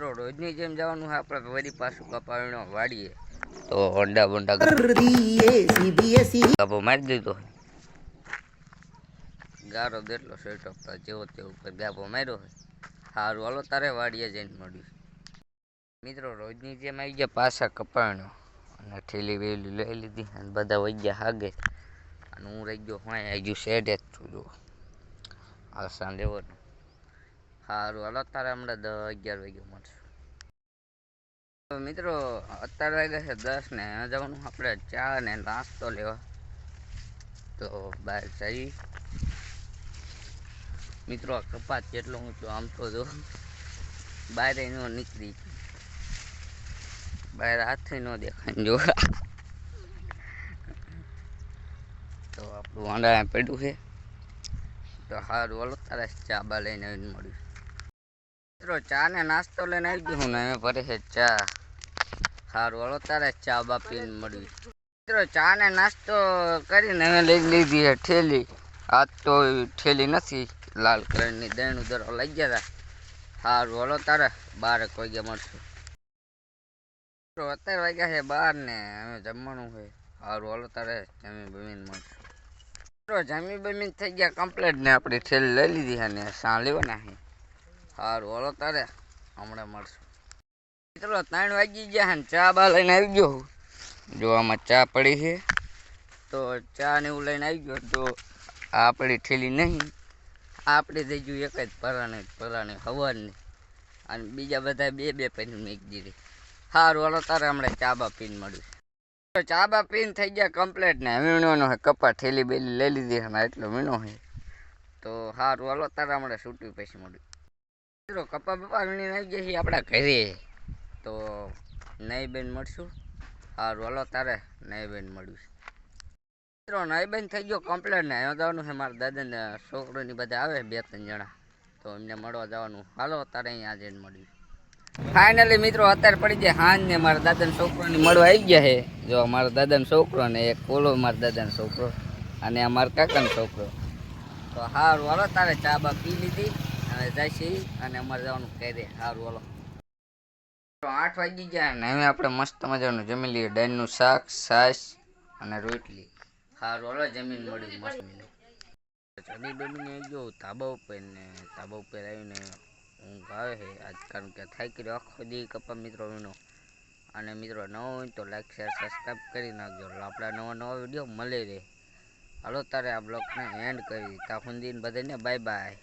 મિત્રો રોજની જેમ જવાનું છે આપણે વળી પાછું કપાવીનો વાડીએ તો હોન્ડા બોન્ડા કાપો મારી દીધો ગારો દેટલો શર્ટ આપતા જેવો તેવો ગાપો માર્યો હોય સારું હાલો તારે વાડીએ જઈને મળ્યું મિત્રો રોજની જેમ આવી ગયા પાછા કપાવીનો અને ઠેલી વેલી લઈ લીધી અને બધા વહી ગયા હાગે અને હું રહી ગયો હોય આવી ગયું શેડે જ છું જો આસાન લેવાનું સારું હાલો તારે હમણાં 10-11 વાગ્યા મળશે મિત્રો અત્યારે વાગ્યા છે 10 ને જવાનું આપણે ચા ને નાસ્તો લેવા તો બહાર જઈ મિત્રો કપાત કેટલો ઊંચો આમ તો જો બહાર ન નીકળી બહાર હાથે ન દેખાય જો તો આપણું વાંડા પડ્યું છે તો સારું હાલો તારે ચા બા લઈને આવીને મળ્યું મિત્રો ચા ને નાસ્તો લઈને આવી ગયો હું ને ભરે છે ચા સારું હાલો તારે ચા બા પીને મળ્યું મિત્રો ચા ને નાસ્તો કરીને હવે લઈ લીધી છે ઠેલી આજ તો ઠેલી નથી લાલ કલરની દહીંનું દરો લઈ ગયા હતા સારું હાલો તારે 12 વાગ્યા મળશું અત્યારે વાગ્યા છે 12 ને હવે જમવાનું છે સારું હાલો તારે જમી બમીને મળશું જમી બમીને થઈ ગયા કમ્પ્લીટ ને આપણી ઠેલી લઈ લીધી છે ને સા લેવાના છે સારું હાલો તારે હમણાં મળશું મિત્રો 3 વાગી ગયા છે ને ચા બા લઈને આવી ગયો જો આમાં ચા પડી છે તો ચા ને એવું લઈને આવી ગયો તો આપણી ઠેલી નહીં આપણે થઈ ગયું એક જ પરાણે હવાની અને બીજા બધા બે પૈને મેક દીધી સારું હાલો તારે હમણાં ચા બા પીને મળ્યું ચા બા પીને થઈ ગયા કમ્પ્લીટ ને વીણવાનો છે કપા ઠેલી બેલી લઈ લીધી છે એટલો વીણો છે તો સારું હાલો તારે હમણાં છૂટ્યું પછી મળ્યું મિત્રો કપા બપા વીણીને આવી ગયા છીએ આપણા ઘરે તો નહીં બેન મળશું સારું હાલો તારે નહીં બેન મળ્યું મિત્રો નહીં બેન થઈ ગયો કમ્પ્લેટ ને અહીંયા જવાનું છે મારા દાદાને છોકરોની બધા આવે 2-3 જણા તો એમને મળવા જવાનું હાલો તારે અહીંયા જઈને મળ્યું ફાઇનલી મિત્રો અત્યારે પડી જાય હાંજ ને મારા દાદાના છોકરોની મળવા આવી ગયા છે જો મારા દાદાનો છોકરો ને એક ઓલો મારા દાદાનો છોકરો અને અમારા કાકાનો છોકરો તો સારું હાલો તારે ચા બા પી લીધી હવે જાય અને અમારે જવાનું કહી દે સારું હાલો 8 વાગી ગયા ને હવે આપણે મસ્ત મજાનું જમી લઈએ દાળનું શાક છાશ અને રોટલી સારું હાલો જમીન મળ્યું મસ્ત ચડી બમીને ગયો ધાબા ઉપર આવીને ઊંઘ આવે છે આજ કારણ કે થાકી રહ્યો આખો દી કપા મિત્રો વીનો અને મિત્રો નવો હોય તો લાઈક શેર સબસ્ક્રાઈબ કરી નાખજો આપણા નવા વિડીયો મળે રહે હાલો તારે આ બ્લોગને એન્ડ કરી ત્યાં સુધી બધાને બાય બાય